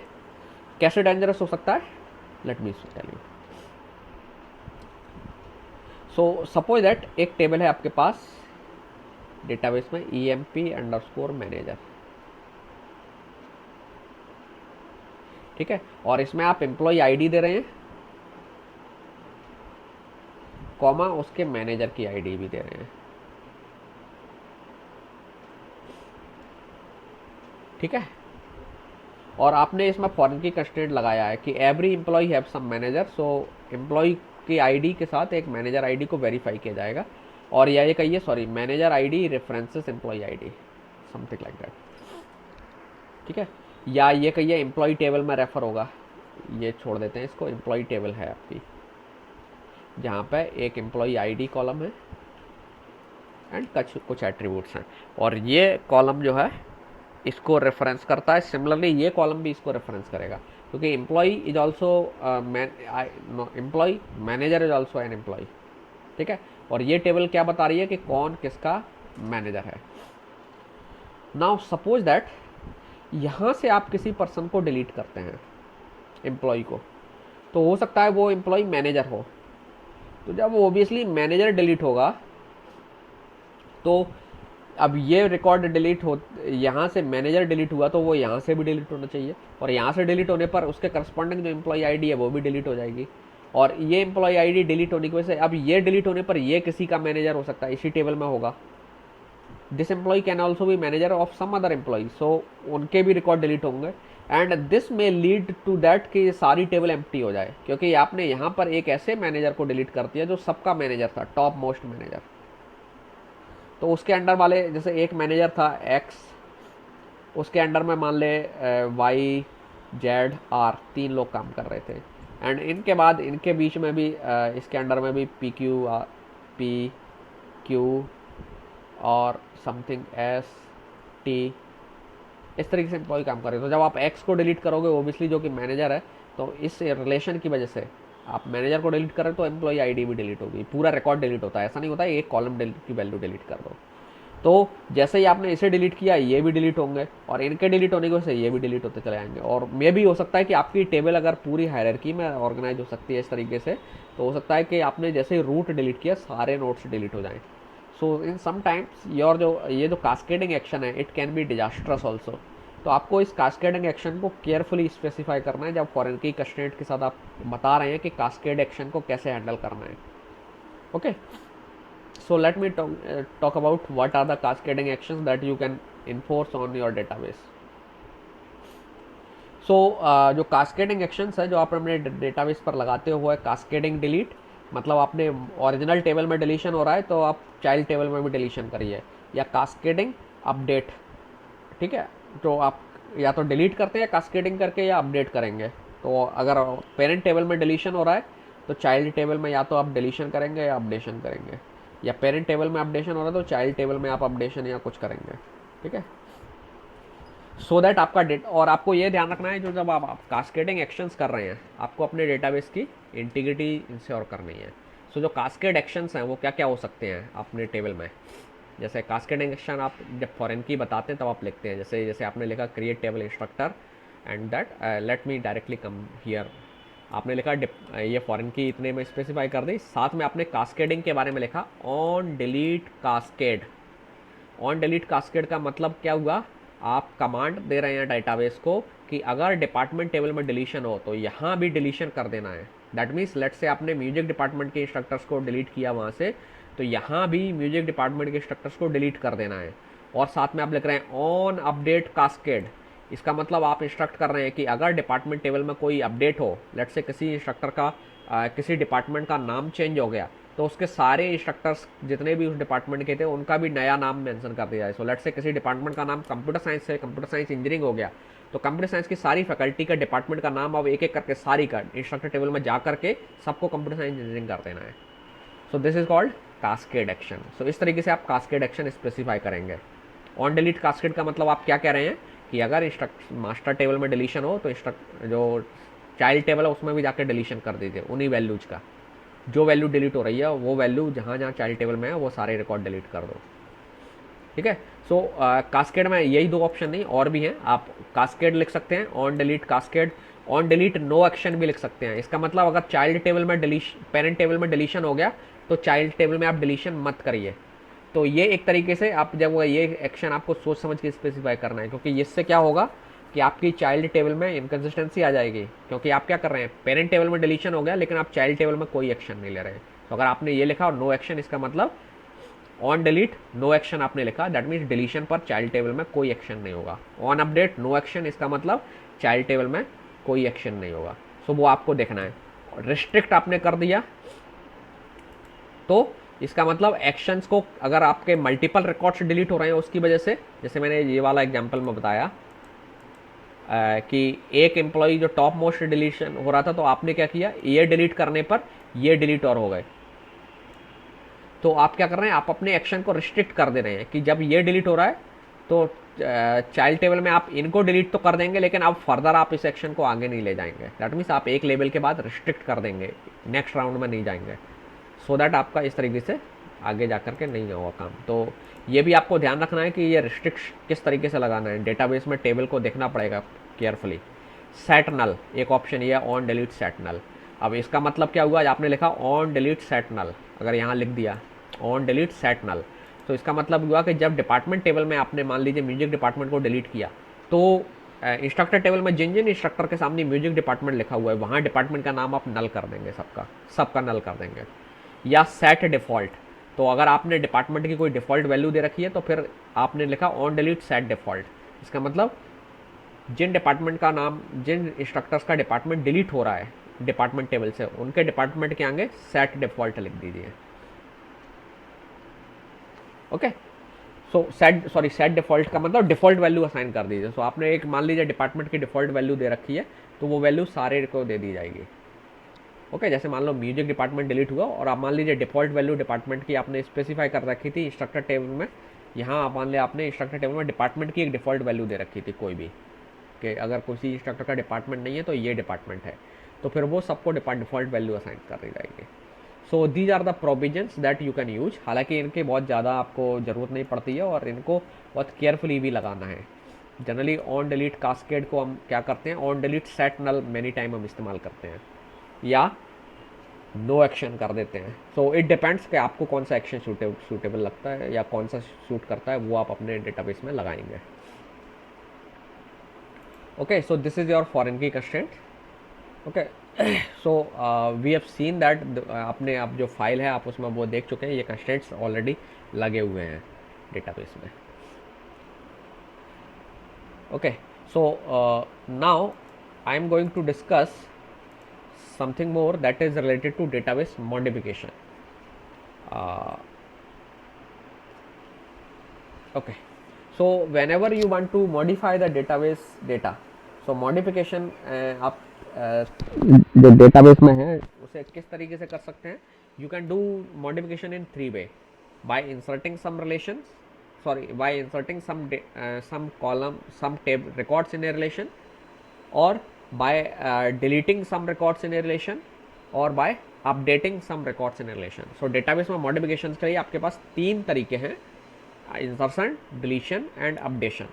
कैसे डेंजरस हो सकता है, let me tell you. So suppose that एक टेबल है आपके पास डेटाबेस में emp_manager, ठीक है, और इसमें आप एम्प्लॉय आईडी दे रहे हैं, कॉमा उसके मैनेजर की आईडी भी दे रहे हैं। ठीक है, और आपने इसमें फॉरेन की कंस्ट्रेंट लगाया है कि every employee have some manager, so employee की आईडी के साथ एक मैनेजर आईडी को वेरीफाई किया जाएगा। और या ये कहिए sorry manager ID references employee ID, something like that. ठीक है, या ये कहिए एम्प्लॉय टेबल में रेफर होगा, ये छोड़ देते हैं इसको। एम्प्लॉय टेबल है आपकी जहाँ पे एक एम्प्लॉय आईडी कॉलम है एंड कुछ एट्रीब्यूट्स हैं, और ये कॉलम जो है इसको रेफरेंस करता है। सिमिलरली ये कॉलम भी इसको रेफरेंस करेगा क्योंकि employee is also employee, manager is also an employee. ठीक है, और ये टेबल क्या बता रही है कि कौन किसका मैनेजर है। नाउ सपोज दैट यहाँ से आप किसी पर्सन को डिलीट करते हैं, एम्प्लॉय को, तो हो सकता है वो एम्प्लॉय मैनेजर हो। तो जब ओबियसली मैनेजर डिलीट होगा तो अब ये रिकॉर्ड डिलीट हो, यहाँ से मैनेजर डिलीट हुआ तो वो यहाँ से भी डिलीट होना चाहिए, और यहाँ से डिलीट होने पर उसके करस्पॉन्डिंग जो एम्प्लॉय आईडी है वो भी डिलीट हो जाएगी। और ये एम्प्लॉय आईडी डिलीट होने की वजह से अब ये डिलीट होने पर ये किसी का मैनेजर हो सकता है, इसी टेबल में होगा। दिस एम्प्लॉय कैन ऑल्सो भी manager of some other employee, so उनके भी रिकॉर्ड डिलीट होंगे। एंड दिस में लीड टू दैट कि सारी टेबल एम्प्टी हो जाए, क्योंकि आपने यहाँ पर एक ऐसे मैनेजर को डिलीट कर दिया जो सबका मैनेजर था, टॉप मोस्ट मैनेजर। तो उसके अंडर वाले, जैसे एक मैनेजर था एक्स, उसके अंडर में मान ले वाई जेड आर, 3 लोग काम कर रहे थे। एंड इनके बाद इनके बीच में भी इसके अंडर में भी पी क्यू और समथिंग एस टी, इस तरीके से एम्प्लॉय काम कर रहे हैं। तो जब आप एक्स को डिलीट करोगे ओबियसली जो कि मैनेजर है, तो इस रिलेशन की वजह से आप मैनेजर को डिलीट करें तो एम्प्लॉय आईडी भी डिलीट होगी, पूरा रिकॉर्ड डिलीट होता है। ऐसा नहीं होता है एक कॉलम की वैल्यू डिलीट कर दो। तो जैसे ही आपने इसे डिलीट किया ये भी डिलीट होंगे, और इनके डिलीट होने की वजह से ये भी डिलीट होते चले जाएंगे। और मे भी हो सकता है कि आपकी टेबल अगर पूरी हायरार्की में ऑर्गेनाइज हो सकती है इस तरीके से, तो हो सकता है कि आपने जैसे ही रूट डिलीट किया सारे नोट्स डिलीट हो जाएं। सो इन सम टाइम्स ये जो कास्केडिंग एक्शन है it can B disastrous also. तो आपको इस कास्केडिंग एक्शन को केयरफुली स्पेसिफाई करना है जब फॉरेन की कंस्ट्रेंट के साथ आप बता रहे हैं कि कास्केड एक्शन को कैसे हैंडल करना है। Okay, so let me talk about what are the cascading actions that you can enforce on your database. जो कास्केडिंग एक्शंस है जो आप अपने डेटाबेस पर लगाते हुए, कास्केडिंग डिलीट मतलब आपने ओरिजिनल टेबल में डिलीशन हो रहा है तो आप चाइल्ड टेबल में भी डिलीशन करिए, या कास्केडिंग अपडेट। ठीक है, तो आप या तो डिलीट करते हैं या कास्केडिंग करके या अपडेट करेंगे। तो अगर पेरेंट टेबल में डिलीशन हो रहा है तो चाइल्ड टेबल में या तो आप डिलीशन करेंगे या अपडेशन करेंगे, या पेरेंट टेबल में अपडेशन हो रहा है तो चाइल्ड टेबल में आप अपडेशन या कुछ करेंगे। ठीक है, सो दैट आपका और आपको ये ध्यान रखना है जो जब आप कास्केडिंग एक्शंस कर रहे हैं आपको अपने डेटाबेस की इंटीग्रिटी इंश्योर करनी है। सो जो कास्केड एक्शंस हैं वो क्या क्या हो सकते हैं अपने टेबल में। जैसे कास्केडिंग एक्शन आप जब फॉरेन की बताते हैं तब आप लिखते हैं, जैसे आपने लिखा create table instructor and that let me directly come here, आपने लिखा ये फॉरेन की इतने में स्पेसिफाई कर दी, साथ में आपने कास्केडिंग के बारे में लिखा on delete cascade. On delete cascade का मतलब क्या हुआ, आप कमांड दे रहे हैं डेटाबेस को कि अगर डिपार्टमेंट टेबल में डिलीशन हो तो यहाँ भी डिलीशन कर देना है। दैट मीन्स लेट से आपने म्यूजिक डिपार्टमेंट के इंस्ट्रक्टर्स को डिलीट किया वहाँ से, तो यहाँ भी म्यूजिक डिपार्टमेंट के इंस्ट्रक्टर्स को डिलीट कर देना है। और साथ में आप लिख रहे हैं ऑन अपडेट कास्केड, इसका मतलब आप इंस्ट्रक्ट कर रहे हैं कि अगर डिपार्टमेंट टेबल में कोई अपडेट हो, लेट से किसी इंस्ट्रक्टर का किसी डिपार्टमेंट का नाम चेंज हो गया तो उसके सारे इंस्ट्रक्टर्स जितने भी उस डिपार्टमेंट के थे उनका भी नया नाम मेंशन कर दिया जाए। सो लेट से किसी डिपार्टमेंट का नाम कंप्यूटर साइंस से कंप्यूटर साइंस इंजीनियरिंग हो गया तो कंप्यूटर साइंस की सारी फैकल्टी का डिपार्टमेंट का नाम अब एक एक करके सारी का इंस्ट्रक्टर टेबल में जा करके सबको कंप्यूटर साइंस इंजीनियरिंग कर देना है। So this is called cascade action. So इस तरीके से आप कास्केड एक्शन स्पेसिफाई करेंगे। ऑन डिलीट कास्केड का मतलब आप क्या कह रहे हैं कि अगर मास्टर टेबल में डिलीशन हो तो जो चाइल्ड टेबल है उसमें भी जाकर डिलीशन कर दीजिए उन्हीं वैल्यूज का। जो वैल्यू डिलीट हो रही है वो वैल्यू जहाँ जहाँ चाइल्ड टेबल में है वो सारे रिकॉर्ड डिलीट कर दो। ठीक है। सो कास्केड में यही दो ऑप्शन नहीं और भी हैं। आप कास्केड लिख सकते हैं, on delete cascade, on delete no action भी लिख सकते हैं। इसका मतलब अगर चाइल्ड टेबल में डिलीशन, पेरेंट टेबल में डिलीशन हो गया तो चाइल्ड टेबल में आप डिलीशन मत करिए। तो ये एक तरीके से आप जब ये एक्शन आपको सोच समझ के स्पेसिफाई करना है, क्योंकि इससे क्या होगा कि आपकी चाइल्ड टेबल में इनकन्सिस्टेंसी आ जाएगी। क्योंकि आप क्या कर रहे हैं, पेरेंट टेबल में डिलीशन हो गया लेकिन आप चाइल्ड टेबल में कोई एक्शन नहीं ले रहे हैं। तो अगर आपने ये लिखा और नो एक्शन, इसका मतलब ऑन डिलीट नो एक्शन आपने लिखा, दैट मीन्स डिलीशन पर चाइल्ड टेबल में कोई एक्शन नहीं होगा। ऑन अपडेट नो एक्शन, इसका मतलब चाइल्ड टेबल में कोई एक्शन नहीं होगा। सो वो आपको देखना है। रिस्ट्रिक्ट आपने कर दिया तो इसका मतलब एक्शंस को, अगर आपके मल्टीपल रिकॉर्ड्स डिलीट हो रहे हैं उसकी वजह से, जैसे मैंने ये वाला एग्जांपल में बताया कि एक एम्प्लॉय जो टॉप मोस्ट डिलीशन हो रहा था तो आपने क्या किया, ये डिलीट करने पर ये डिलीट और हो गए। तो आप क्या कर रहे हैं, आप अपने एक्शन को रिस्ट्रिक्ट कर दे रहे हैं कि जब ये डिलीट हो रहा है तो चाइल्ड टेबल में आप इनको डिलीट तो कर देंगे लेकिन अब फर्दर आप इस एक्शन को आगे नहीं ले जाएंगे। दैट मीन्स आप एक लेवल के बाद रिस्ट्रिक्ट कर देंगे, नेक्स्ट राउंड में नहीं जाएंगे, सो दैट आपका इस तरीके से आगे जा कर के नहीं होगा काम। तो ये भी आपको ध्यान रखना है कि ये रिस्ट्रिक्ट किस तरीके से लगाना है। डेटाबेस में टेबल को देखना पड़ेगा केयरफुली। सेट नल एक ऑप्शन ये है, ऑन डिलीट सेट नल। अब इसका मतलब क्या हुआ, आपने लिखा ऑन डिलीट सेट नल, अगर यहाँ लिख दिया ऑन डिलीट सेट नल तो इसका मतलब हुआ कि जब डिपार्टमेंट टेबल में आपने मान लीजिए म्यूजिक डिपार्टमेंट को डिलीट किया तो इंस्ट्रक्टर टेबल में जिन जिन इंस्ट्रक्टर के सामने म्यूजिक डिपार्टमेंट लिखा हुआ है वहाँ डिपार्टमेंट का नाम आप नल कर देंगे, सबका नल कर देंगे। या सेट डिफ़ॉल्ट, तो अगर आपने डिपार्टमेंट की कोई डिफ़ॉल्ट वैल्यू दे रखी है तो फिर आपने लिखा ऑन डिलीट सेट डिफ़ॉल्ट। इसका मतलब जिन डिपार्टमेंट का नाम, जिन इंस्ट्रक्टर्स का डिपार्टमेंट डिलीट हो रहा है डिपार्टमेंट टेबल से, उनके डिपार्टमेंट के आगे सेट डिफ़ॉल्ट लिख दीजिए। ओके। सो सेट डिफ़ॉल्ट का मतलब डिफ़ॉल्ट वैल्यू असाइन कर दीजिए। सो आपने एक मान लीजिए डिपार्टमेंट की डिफ़ॉल्ट वैल्यू दे रखी है तो वो वैल्यू सारे को दे दी जाएगी। ओके जैसे मान लो म्यूजिक डिपार्टमेंट डिलीट हुआ और आप मान लीजिए डिफ़ॉल्ट वैल्यू डिपार्टमेंट की आपने स्पेसिफाई कर रखी थी इंस्ट्रक्टर टेबल में। यहाँ आप मान लिया आपने इंस्ट्रक्टर टेबल में डिपार्टमेंट की एक डिफ़ॉल्ट वैल्यू दे रखी थी कोई भी, कि अगर किसी इंस्ट्रक्टर का डिपार्टमेंट नहीं है तो ये डिपार्टमेंट है, तो फिर वो सबको डिफ़ॉल्ट वैल्यू असाइन कर दी जाएगी। So these are the provisions that you can use. हालांकि इनके बहुत ज़्यादा आपको ज़रूरत नहीं पड़ती है और इनको बहुत केयरफुली भी लगाना है। जनरली ऑन डिलीट कास्केड को हम क्या करते हैं, on delete set null many time हम इस्तेमाल करते हैं या नो एक्शन कर देते हैं। सो इट डिपेंड्स कि आपको कौन सा एक्शन सूटेबल लगता है या कौन सा सूट करता है, वो आप अपने डेटाबेस में लगाएंगे। Okay so this is your foreign key constraint. Okay so we have seen that अपने आप जो फाइल है आप उसमें वो देख चुके हैं, ये कंस्ट्रेंट्स ऑलरेडी लगे हुए हैं डेटाबेस में। Okay so now I am going to discuss something more that is related to database modification. Okay, so whenever you want to modify the database data, so modification आप जो database में है उसे किस तरीके से कर सकते हैं, you can do modification in 3 way: by inserting some relations, by inserting some column, some table records in a relation, or by deleting some records in a relation, or by updating some records in a relation. So database में modifications के लिए आपके पास 3 तरीके हैं: insertion, deletion and updation,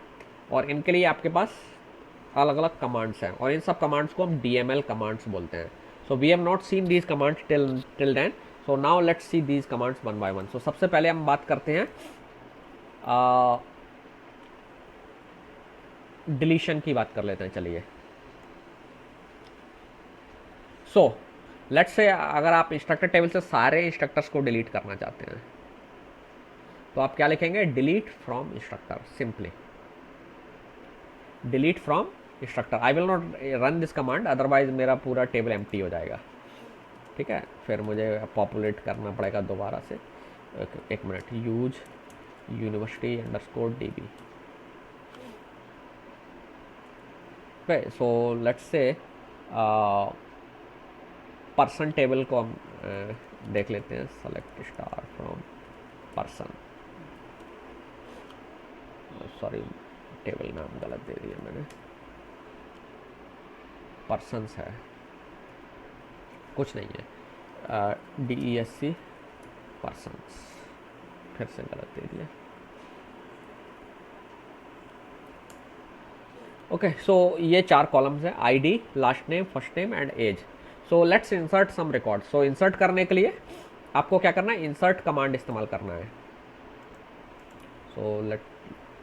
और इनके लिए आपके पास अलग अलग कमांड्स हैं और इन सब कमांड्स को हम DML कमांड्स बोलते हैं। So we have not seen these commands till then, so now let's see these commands one by one. So सबसे पहले हम बात करते हैं डिलीशन की बात कर लेते हैं। चलिए, सो लेट्स से अगर आप इंस्ट्रक्टर टेबल से सारे इंस्ट्रक्टर्स को डिलीट करना चाहते हैं तो आप क्या लिखेंगे, delete from instructor, simply delete from instructor. I will not run this command, otherwise मेरा पूरा टेबल एम्प्टी हो जाएगा। ठीक है, फिर मुझे पॉपुलेट करना पड़ेगा दोबारा से। एक minute, use university_db। Okay so let's से पर्सन टेबल को हम देख लेते हैं, select star from person, sorry table नाम गलत दे दिया मैंने, पर्सन्स है, कुछ नहीं है, DESC पर्सन्स, फिर से गलत दे दिया। ओके, सो ये 4 कॉलम्स हैं, ID, last name, first name and age. So let's insert some record. So insert करने के लिए आपको क्या करना है, इंसर्ट कमांड इस्तेमाल करना है। सो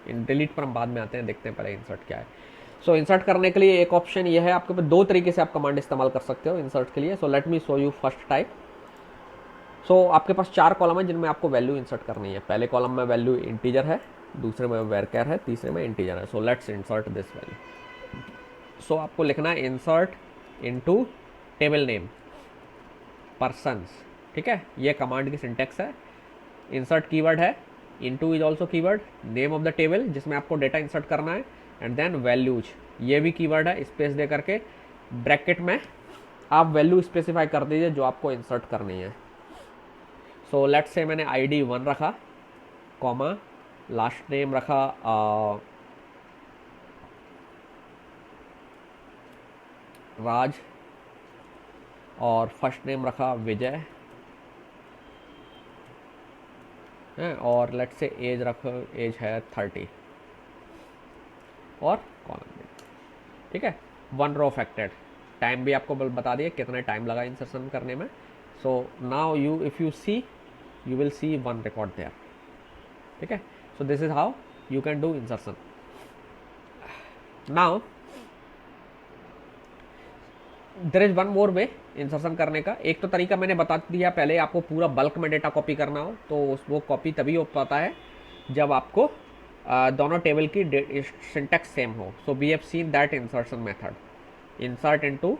डिलीट पर हम बाद में आते हैं, देखते हैं पहले इंसर्ट क्या है। सो इंसर्ट करने के लिए एक ऑप्शन ये है, आपके पास 2 तरीके से आप कमांड इस्तेमाल कर सकते हो इंसर्ट के लिए। So let me show you first type. So आपके पास 4 कॉलम है जिनमें आपको वैल्यू इंसर्ट करनी है। पहले कॉलम में वैल्यू इंटीजर है, दूसरे में वैरचर है, तीसरे में इंटीजर है। So let's insert this value. So आपको लिखना है insert into table name persons, ठीक है, ये कमांड की सिंटेक्स है। इंसर्ट कीवर्ड है, into is also keyword, name of the table जिसमें आपको डेटा इंसर्ट करना है, एंड देन वैल्यूज, ये भी कीवर्ड है, स्पेस दे करके ब्रैकेट में आप वैल्यू स्पेसिफाई कर दीजिए जो आपको इंसर्ट करनी है। सो लेट्स से मैंने ID 1 रखा, कॉमा, लास्ट नेम रखा राज, और फर्स्ट नेम रखा विजय है, और लेट्स से एज रखो, एज है 30, और कॉलम नेम, ठीक है। 1 रो अफेक्टेड, टाइम भी आपको बता दिया कितना टाइम लगा इंसर्शन करने में। So now you if you see you will see 1 record there, ठीक है। so this is how you can do insertion. now there is one more way insertion करने का। एक तो तरीका मैंने बता दिया पहले, आपको पूरा बल्क में डेटा कॉपी करना हो तो वो कॉपी तभी हो पाता है जब आपको दोनों टेबल की सिंटैक्स सेम हो। So we have seen that insertion method, insert into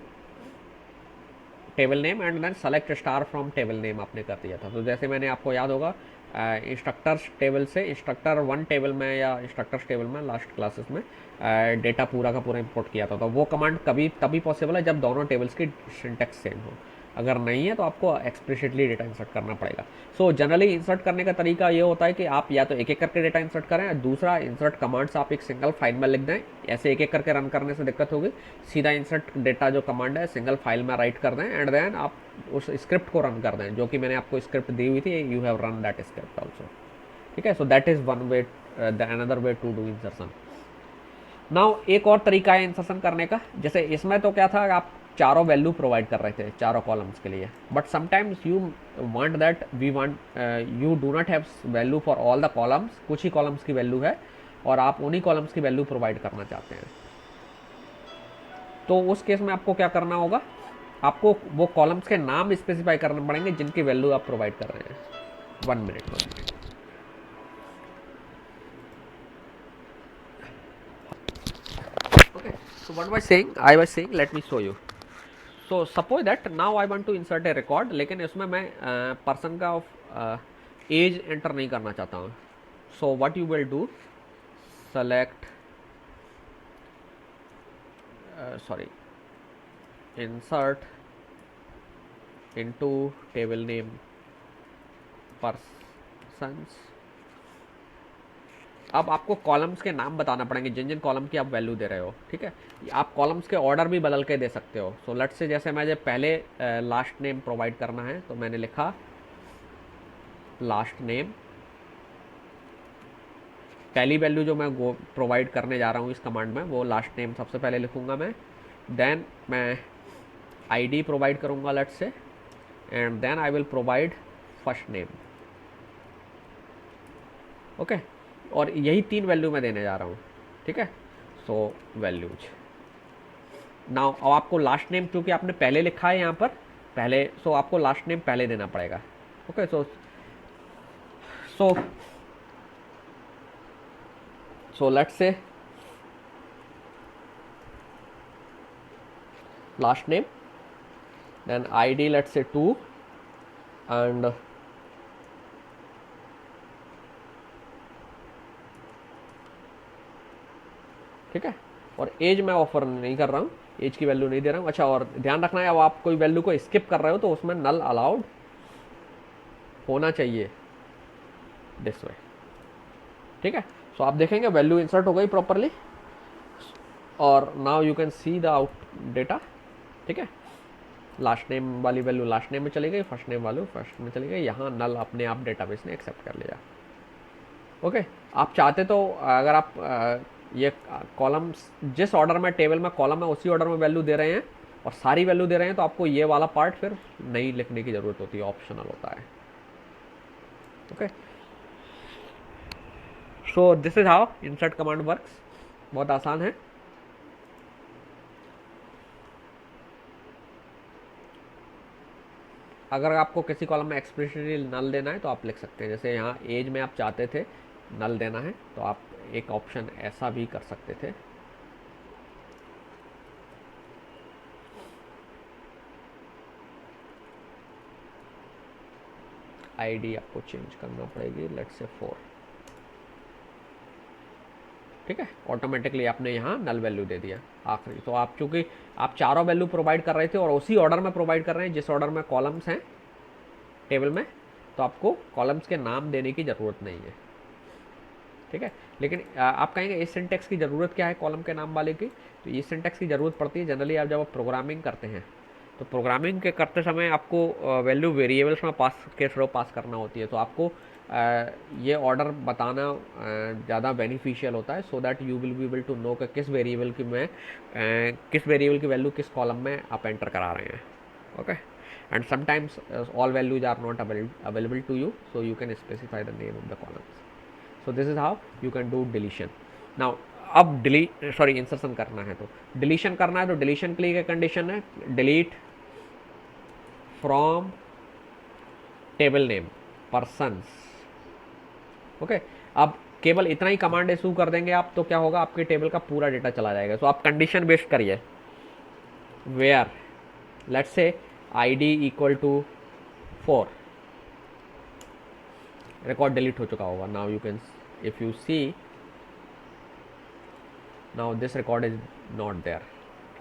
table name and then select star from table name आपने कर दिया था। तो जैसे मैंने आपको याद होगा इंस्ट्रक्टर्स टेबल से इंस्ट्रक्टर 1 टेबल में या इंस्ट्रक्टर्स टेबल में लास्ट क्लासेस में डेटा पूरा का पूरा इंपोर्ट किया था। तो वो कमांड कभी तभी पॉसिबल है जब दोनों टेबल्स की सिंटैक्स सेम हो, अगर नहीं है तो आपको एक्सप्लिसिटली डेटा इंसर्ट करना पड़ेगा। सो जनरली इंसर्ट करने का तरीका ये होता है कि आप या तो एक एक करके डेटा इंसर्ट करें, दूसरा इंसर्ट कमांड्स आप एक सिंगल फाइल में लिख दें। ऐसे एक एक करके रन करने से दिक्कत होगी, सीधा इंसर्ट डेटा जो कमांड है सिंगल फाइल में राइट कर दें एंड देन आप उस स्क्रिप्ट को रन कर दें, जो कि मैंने आपको स्क्रिप्ट दी हुई थी, you have run that script also, ठीक है। So that is one way, another way to do insertion. Now एक और तरीका है इंसर्शन करने का, जैसे इसमें तो क्या था, आप चारों वैल्यू प्रोवाइड कर रहे थे चारों कॉलम्स के लिए, but sometimes you want that you do not have value for all the columns, कुछ ही कॉलम्स की वैल्यू है और आप उन्हीं कॉलम्स की वैल्यू प्रोवाइड करना चाहते हैं। तो उस केस में आपको क्या करना होगा, आपको वो कॉलम्स के नाम स्पेसिफाई करने पड़ेंगे जिनकी वैल्यू आप प्रोवाइड कर रहे हैं। 1 minute. Okay, so what was saying, I was saying, let me show you. So suppose that now I want to insert a record, लेकिन इसमें मैं पर्सन का एज एंटर नहीं करना चाहता हूँ। So what you will do, select sorry insert into table name persons. अब आपको कॉलम्स के नाम बताना पड़ेंगे जिन जिन कॉलम की आप वैल्यू दे रहे हो, ठीक है। आप कॉलम्स के ऑर्डर भी बदल के दे सकते हो। सो लेट्स से जैसे मुझे पहले लास्ट नेम प्रोवाइड करना है तो मैंने लिखा लास्ट नेम, पहली वैल्यू जो मैं प्रोवाइड करने जा रहा हूँ इस कमांड में वो लास्ट नेम सबसे पहले लिखूंगा मैं, देन मैं ID प्रोवाइड करूँगा let's say, and then I will provide first name, okay. और यही 3 वैल्यू मैं देने जा रहा हूँ, ठीक है। सो वैल्यूज नाउ, अब आपको लास्ट नेम क्योंकि आपने पहले लिखा है यहाँ पर पहले, सो आपको लास्ट नेम पहले देना पड़ेगा, okay. So let's say last name, then ID let's say 2 and ठीक है। और एज मैं ऑफर नहीं कर रहा हूँ, एज की वैल्यू नहीं दे रहा हूँ। अच्छा, और ध्यान रखना है अब आप कोई वैल्यू को स्किप कर रहे हो तो उसमें नल अलाउड होना चाहिए दिस वे, ठीक है। सो आप देखेंगे वैल्यू इंसर्ट हो गई प्रॉपरली, और now you can see the out data, ठीक है। लास्ट नेम वाली वैल्यू लास्ट नेम में चली गई, फर्स्ट नेम वाली फर्स्ट में चली गई, यहाँ नल अपने आप डेटाबेस ने एक्सेप्ट कर लिया। ओके, आप चाहते तो अगर आप ये कॉलम्स जिस ऑर्डर में टेबल में कॉलम है उसी ऑर्डर में वैल्यू दे रहे हैं और सारी वैल्यू दे रहे हैं, तो आपको ये वाला पार्ट फिर नहीं लिखने की ज़रूरत होती है, ऑप्शनल होता है। Okay, so this is how insert command works, बहुत आसान है। अगर आपको किसी कॉलम में एक्सप्रेशनली नल देना है तो आप लिख सकते हैं, जैसे यहाँ एज में आप चाहते थे नल देना है तो आप एक ऑप्शन ऐसा भी कर सकते थे। आईडी आपको चेंज करना पड़ेगी, लेट्स से 4, ठीक है। ऑटोमेटिकली आपने यहाँ नल वैल्यू दे दिया आखिरी। तो आप चूंकि आप चारों वैल्यू प्रोवाइड कर रहे थे और उसी ऑर्डर में प्रोवाइड कर रहे हैं जिस ऑर्डर में कॉलम्स हैं टेबल में, तो आपको कॉलम्स के नाम देने की ज़रूरत नहीं है, ठीक है। लेकिन आप कहेंगे इस सिंटेक्स की ज़रूरत क्या है कॉलम के नाम वाले की, तो ये सिंटेक्स की ज़रूरत पड़ती है जनरली आप जब आप प्रोग्रामिंग करते हैं, तो प्रोग्रामिंग के करते समय आपको वैल्यू वेरिएबल्स में पास के थ्रू पास करना होती है, तो आपको ये ऑर्डर बताना ज़्यादा बेनिफिशियल होता है, so that you will be able to know कि किस वेरिएबल की मैं किस वेरिएबल की वैल्यू किस कॉलम में आप एंटर करा रहे हैं। Okay, and sometimes all values are not available to you, so you can specify the name of the columns. So this is how you can do deletion. Now अब insertion करना है, तो deletion करना है, तो डिलीशन के लिए क्या कंडीशन है, delete from table name persons. Okay, अब केवल इतना ही कमांड इशू कर देंगे आप तो क्या होगा, आपके टेबल का पूरा डेटा चला जाएगा। तो आप कंडीशन बेस्ड करिए, where let's say ID equal to 4, record delete हो चुका होगा। Now you can if you see now this record is not there,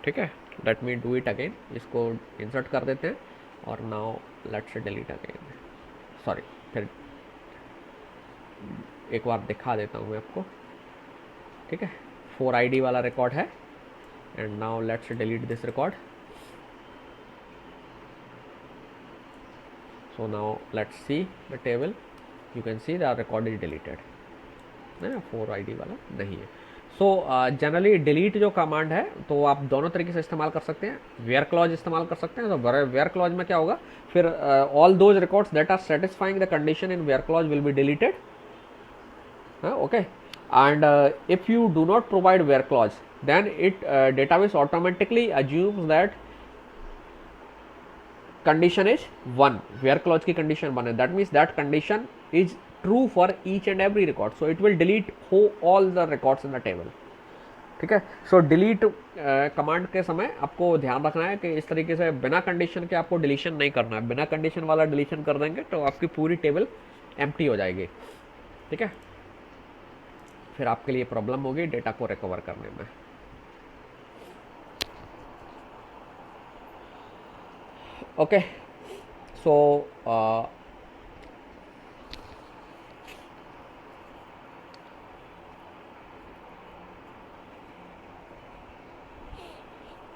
ठीक है। Let me do it again, इसको इंसर्ट कर देते हैं और now let's say delete again, sorry फिर एक बार दिखा देता हूँ मैं आपको, ठीक है। 4 ID वाला रिकॉर्ड है, and now let's delete this record. So now let's see the table, you can see the record is deleted, है ना, 4 ID वाला नहीं है। सो जनरली डिलीट जो कमांड है तो आप दोनों तरीके से इस्तेमाल कर सकते हैं, वेयर क्लॉज इस्तेमाल कर सकते हैं। तो वेयर क्लॉज में क्या होगा, फिर all those records that are satisfying the condition in where clause will be deleted, okay, and if you do not provide where clause, then it database automatically assumes that condition is 1, where clause की condition 1 है, that means that condition is true for each and every record, so it will delete all the records in the table, ठीक है। सो delete command के समय आपको ध्यान रखना है कि इस तरीके से बिना कंडीशन के आपको डिलीशन नहीं करना है, बिना कंडीशन वाला डिलीशन कर देंगे तो आपकी पूरी टेबल एम्प्टी हो जाएगी, ठीक है। फिर आपके लिए प्रॉब्लम होगी डेटा को रिकवर करने में। ओके, सो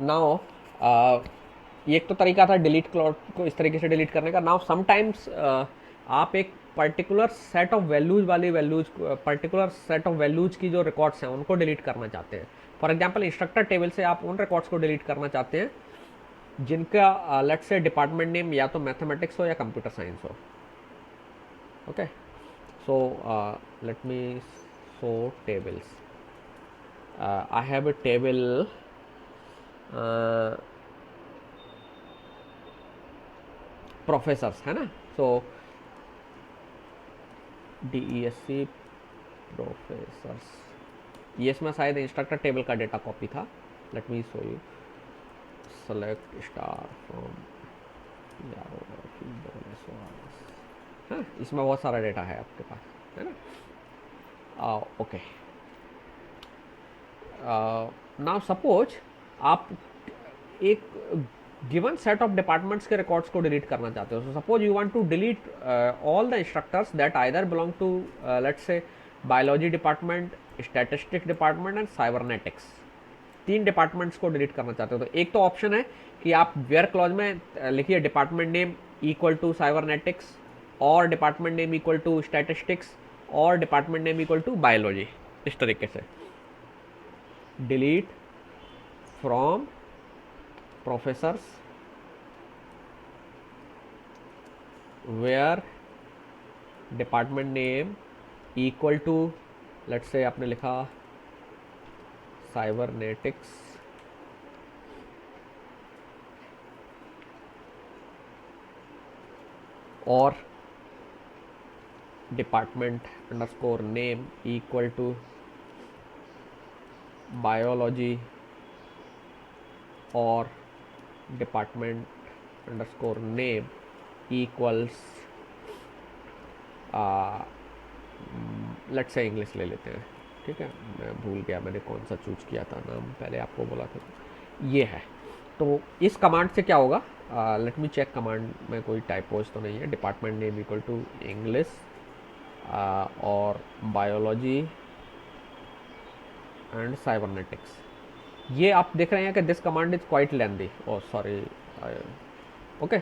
नाउ ये एक तो तरीका था डिलीट क्लॉज को इस तरीके से डिलीट करने का। नाउ समटाइम्स आप एक particular set of particular set of values की जो रिकॉर्ड्स हैं उनको डिलीट करना चाहते हैं। फॉर एग्जांपल इंस्ट्रक्टर टेबल से आप उन रिकॉर्ड्स को डिलीट करना चाहते हैं जिनका लेट्स से डिपार्टमेंट नेम या तो मैथमेटिक्स हो या कंप्यूटर साइंस हो। Okay, so let me show tables. I have a table professors, है ना, सो DESC प्रोफेसर्स, ये इसमें शायद इंस्ट्रक्टर टेबल का डेटा कॉपी था। Late me show you, select star from, हाँ इसमें बहुत सारा डेटा है आपके पास, है ना। ओके, नाउ सपोज आप एक गिवन सेट ऑफ डिपार्टमेंट्स के रिकॉर्ड्स को डिलीट करना चाहते हो. So suppose you want to delete all the instructors that either belong to let's say biology department, statistics department and cybernetics. 3 departments को delete करना चाहते हो. तो एक तो ऑप्शन है कि आप वेयर क्लॉज में लिखिए department name equal to cybernetics or department name equal to statistics or department name equal to biology. इस तरीके से delete from professors where department name equal to let's say आपने लिखा cybernetics or department underscore name equal to biology or department underscore name equals let's say English ले लेते हैं. ठीक है, मैं भूल गया मैंने कौन सा चूज किया था नाम, पहले आपको बोला था. ये है. तो इस कमांड से क्या होगा, लेट मी चेक कमांड में कोई टाइपोज तो नहीं है. Department name equal to English और बायोलॉजी एंड साइबरनेटिक्स. ये आप देख रहे हैं कि this command is quite lengthy. Oh sorry. Okay,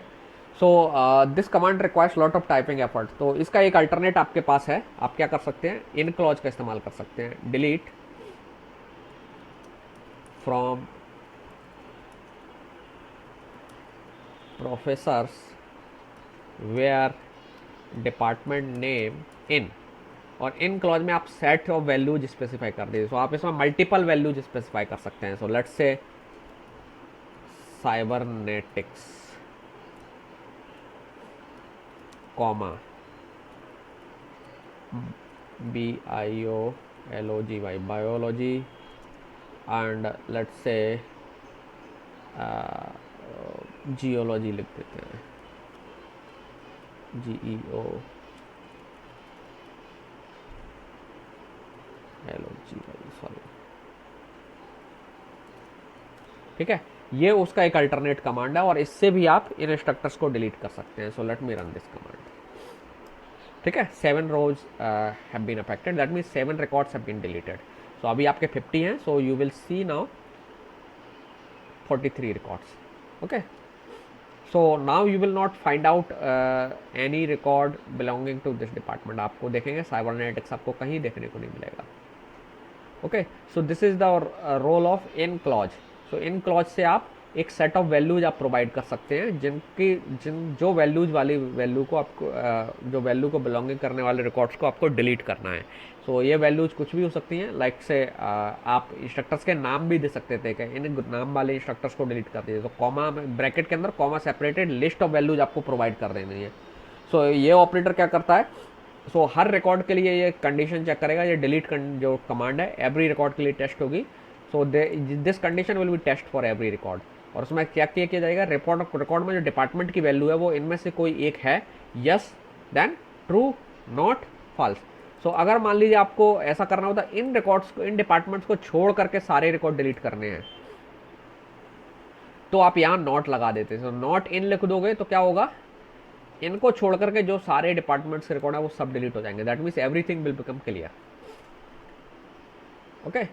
so this command requires lot of typing effort. तो इसका एक अल्टरनेट आपके पास है. आप क्या कर सकते हैं, इन क्लॉज का इस्तेमाल कर सकते हैं. Delete from professors where department name in, और इन क्लॉज में आप सेट ऑफ वैल्यूज स्पेसिफाई कर दीजिए. सो आप इसमें मल्टीपल वैल्यूज स्पेसिफाई कर सकते हैं. सो लेट्स से cybernetics comma BIOLOGY biology and let's say geology लिख देते हैं, GEOLOGY. सॉरी. ठीक है, ये उसका एक अल्टरनेट कमांड है और इससे भी आप इन इंस्ट्रक्टर्स को डिलीट कर सकते हैं. So let me run this command. ठीक है, 7 rows have been affected, that means 7 records have been deleted. So अभी आपके 50 हैं. So you will see now 43 records. Okay, so now you will not find out any record belonging to this department. आपको देखेंगे cybernetics आपको कहीं देखने को नहीं मिलेगा. Okay, so this is the role of in clause. So in clause से आप एक सेट ऑफ वैल्यूज आप प्रोवाइड कर सकते हैं जो वैल्यूज वाली वैल्यू को आपको जो वैल्यू को बिलोंगिंग करने वाले रिकॉर्ड्स को आपको डिलीट करना है. सो ये वैल्यूज कुछ भी हो सकती हैं. लाइक से आप इंस्ट्रक्टर्स के नाम भी दे सकते थे कि इन नाम वाले इंस्ट्रक्टर्स को डिलीट कर दीजिए. तो कॉमा ब्रैकेट के अंदर comma separated list of values आपको प्रोवाइड कर देनी है. सो ये ऑपरेटर क्या करता है, सो हर रिकॉर्ड के लिए ये कंडीशन चेक करेगा. ये डिलीट जो कमांड है एवरी रिकॉर्ड के लिए टेस्ट होगी. So this condition will be test for every record. और उसमें क्या किया जाएगा, रिकॉर्ड में जो डिपार्टमेंट की वैल्यू है वो इनमें से कोई एक है, yes then true not false. So अगर मान लीजिए आपको ऐसा करना होता इन रिकॉर्ड्स को, इन डिपार्टमेंट्स को छोड़ करके सारे रिकॉर्ड डिलीट करने हैं, तो आप यहाँ नॉट लगा देते. सो नॉट इन लिख दोगे तो क्या होगा, इनको छोड़ करके जो सारे डिपार्टमेंट्स के रिकॉर्ड है वो सब डिलीट हो जाएंगे. That means everything will become clear. Okay,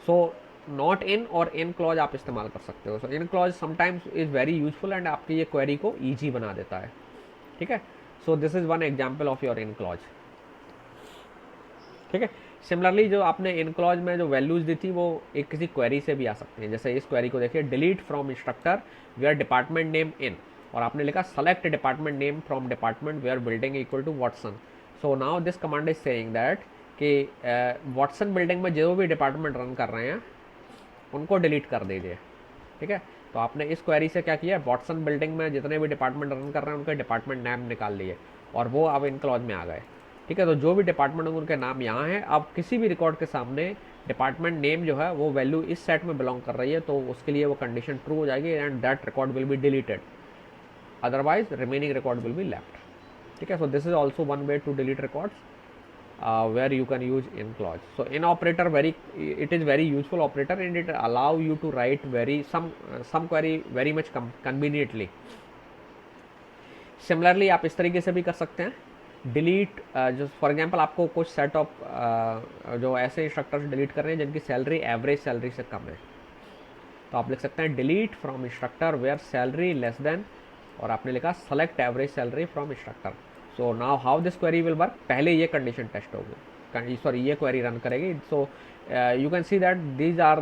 so not in और इन क्लॉज आप इस्तेमाल कर सकते हो. So in clause sometimes is very useful and आपकी ये क्वेरी को ईजी बना देता है. ठीक है, so this is one example of your in clause. ठीक है, सिमिलरली जो आपने इन क्लॉज में जो वैल्यूज दी थी वो एक किसी क्वेरी से भी आ सकती हैं. जैसे इस क्वेरी को देखिए, delete from instructor where department name in, और आपने लिखा select department name from department where building equal to Watson. So now this command is saying that कि वाटसन बिल्डिंग में जो भी डिपार्टमेंट रन कर रहे हैं उनको डिलीट कर दीजिए. ठीक है, तो आपने इस क्वेरी से क्या किया, वाटसन बिल्डिंग में जितने भी डिपार्टमेंट रन कर रहे हैं उनके डिपार्टमेंट नेम निकाल लिए और वो अब इन क्लॉज में आ गए. ठीक है, तो जो भी डिपार्टमेंट होंगे उनके नाम यहाँ हैं. अब किसी भी रिकॉर्ड के सामने डिपार्टमेंट नेम जो है वो वैल्यू इस सेट में बिलोंग कर रही है तो उसके लिए वो कंडीशन ट्रू हो जाएगी and that record will be deleted, otherwise remaining record will be left. ठीक है, so this is also one way to delete records. where you can use in clause. So in operator it is very useful operator, and it allow you to write some query very much conveniently. Similarly आप इस तरीके से भी कर सकते हैं delete, जो for example आपको कुछ सेट ऑफ जो ऐसे इंस्ट्रक्टर्स डिलीट कर रहे हैं जिनकी सैलरी एवरेज सैलरी से कम है, तो आप लिख सकते हैं delete from instructor where salary less than, और आपने लिखा select average salary from instructor. So now how this query will work, पहले ये कंडीशन टेस्ट होगी, सॉरी ये क्वेरी रन करेगी. So you can see that these are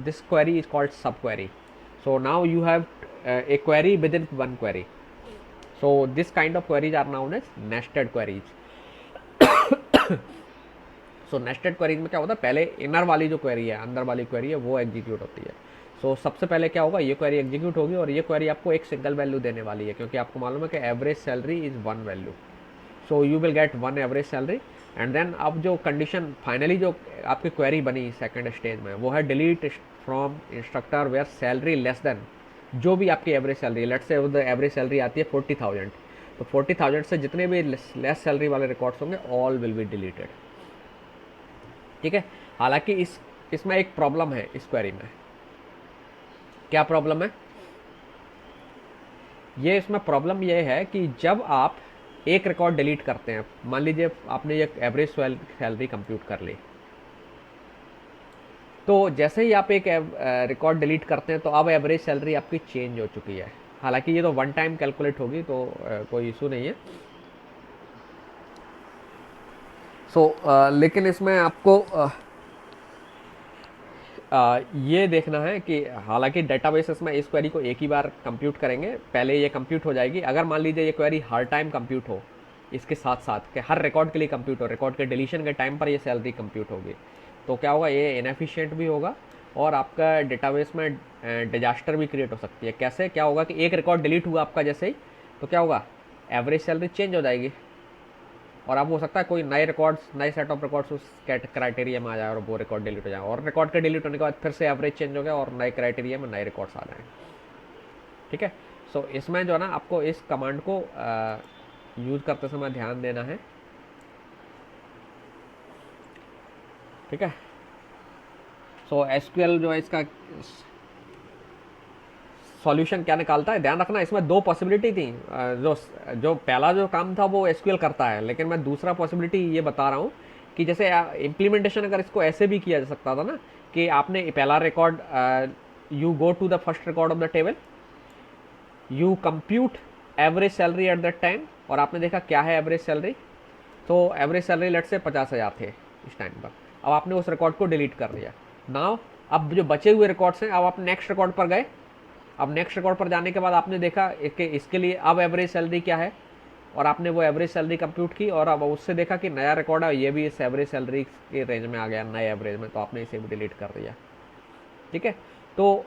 this query is called sub query. So now you have a query within one query. So this kind of queries are known as nested queries. So nested queries में क्या होता है, पहले inner वाली जो query है, अंदर वाली क्वेरी है, वो एग्जीक्यूट होती है. So सबसे पहले क्या होगा, ये क्वेरी एग्जीक्यूट होगी और ये क्वेरी आपको एक सिंगल वैल्यू देने वाली है, क्योंकि आपको मालूम है कि average salary is one value. So you will get one average salary. And then अब जो कंडीशन फाइनली जो आपकी क्वेरी बनी सेकेंड स्टेज में, वो है delete from instructor where salary less than, जो भी आपकी average salary, let's say average salary आती है 40,000, तो 40,000 से जितने भी लेस सैलरी वाले रिकॉर्ड्स होंगे ऑल विल बी डिलीटेड. ठीक है. हालांकि इसमें एक प्रॉब्लम है इस क्वेरी में. क्या प्रॉब्लम है? ये इसमें प्रॉब्लम ये है कि जब आप एक रिकॉर्ड डिलीट करते हैं, मान लीजिए आपने ये एवरेज सैलरी कंप्यूट कर ली, तो जैसे ही आप एक रिकॉर्ड डिलीट करते हैं तो अब एवरेज सैलरी आपकी चेंज हो चुकी है. हालांकि ये तो वन टाइम कैलकुलेट होगी, तो कोई इशू नहीं है. लेकिन इसमें आपको ये देखना है कि हालांकि डेटाबेस इसमें इस क्वेरी को एक ही बार कंप्यूट करेंगे, पहले ये कंप्यूट हो जाएगी. अगर मान लीजिए ये क्वेरी हर टाइम कंप्यूट हो, इसके साथ साथ कि हर रिकॉर्ड के लिए कंप्यूट हो, रिकॉर्ड के डिलीशन के टाइम पर ये सैलरी कंप्यूट होगी, तो क्या होगा, ये इनएफिशिएंट भी होगा और आपका डेटाबेस में डिजास्टर भी क्रिएट हो सकती है. कैसे? क्या होगा कि एक रिकॉर्ड डिलीट हुआ आपका जैसे ही, तो क्या होगा, एवरेज सैलरी चेंज हो जाएगी, और अब हो सकता है कोई नए रिकॉर्ड्स, नए सेट ऑफ रिकॉर्ड्स उस क्राइटेरिया में आ जाए और वो रिकॉर्ड डिलीट हो जाए, और रिकॉर्ड के डिलीट होने के बाद फिर से एवरेज चेंज हो गया और नए क्राइटेरिया में नए रिकॉर्ड्स आ जाए. ठीक है. सो इसमें जो है ना, आपको इस कमांड को यूज करते समय ध्यान देना है. ठीक है. सो एसक्यूएल जो है इसका सॉल्यूशन क्या निकालता है, ध्यान रखना इसमें दो पॉसिबिलिटी थी. जो पहला जो काम था वो एसक्यूएल करता है, लेकिन मैं दूसरा पॉसिबिलिटी ये बता रहा हूँ कि जैसे इम्प्लीमेंटेशन अगर इसको ऐसे भी किया जा सकता था ना, कि आपने पहला रिकॉर्ड, you go to the first record of the table, you compute average salary at that time, और आपने देखा क्या है एवरेज सैलरी, तो एवरेज सैलरी लेट से 50,000 थे इस टाइम पर. अब आपने उस रिकॉर्ड को डिलीट कर दिया. नाउ अब जो बचे हुए रिकॉर्ड्स हैं, अब आप नेक्स्ट रिकॉर्ड पर गए. अब नेक्स्ट रिकॉर्ड पर जाने के बाद आपने देखा कि इसके लिए अब एवरेज सैलरी क्या है, और आपने वो एवरेज सैलरी कंप्यूट की, और अब उससे देखा कि नया रिकॉर्ड है, ये भी इस एवरेज सैलरी के रेंज में आ गया, नए एवरेज में, तो आपने इसे भी डिलीट कर दिया. ठीक है. तो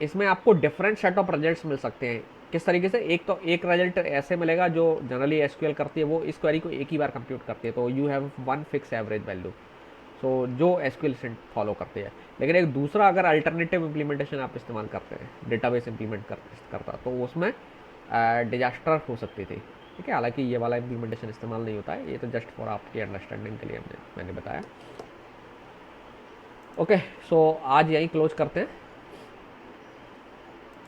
इसमें आपको डिफरेंट सेट ऑफ रिजल्ट्स मिल सकते हैं. किस तरीके से? एक तो एक रिजल्ट ऐसे मिलेगा जो जनरली एसक्यूएल करती है, वो इस क्वेरी को एक ही बार कंप्यूट करती है, तो you have one fix average value, so जो एसक्यूएल फॉलो करती है. लेकिन एक दूसरा अगर अल्टरनेटिव इम्प्लीमेंटेशन आप इस्तेमाल करते हैं, डेटाबेस इम्प्लीमेंट करता, तो उसमें डिजास्टर हो सकती थी. ठीक है. हालांकि ये वाला इम्प्लीमेंटेशन इस्तेमाल नहीं होता है, ये तो जस्ट फॉर आपकी अंडरस्टैंडिंग के लिए मैंने बताया. ओके. सो आज यहीं क्लोज करते हैं.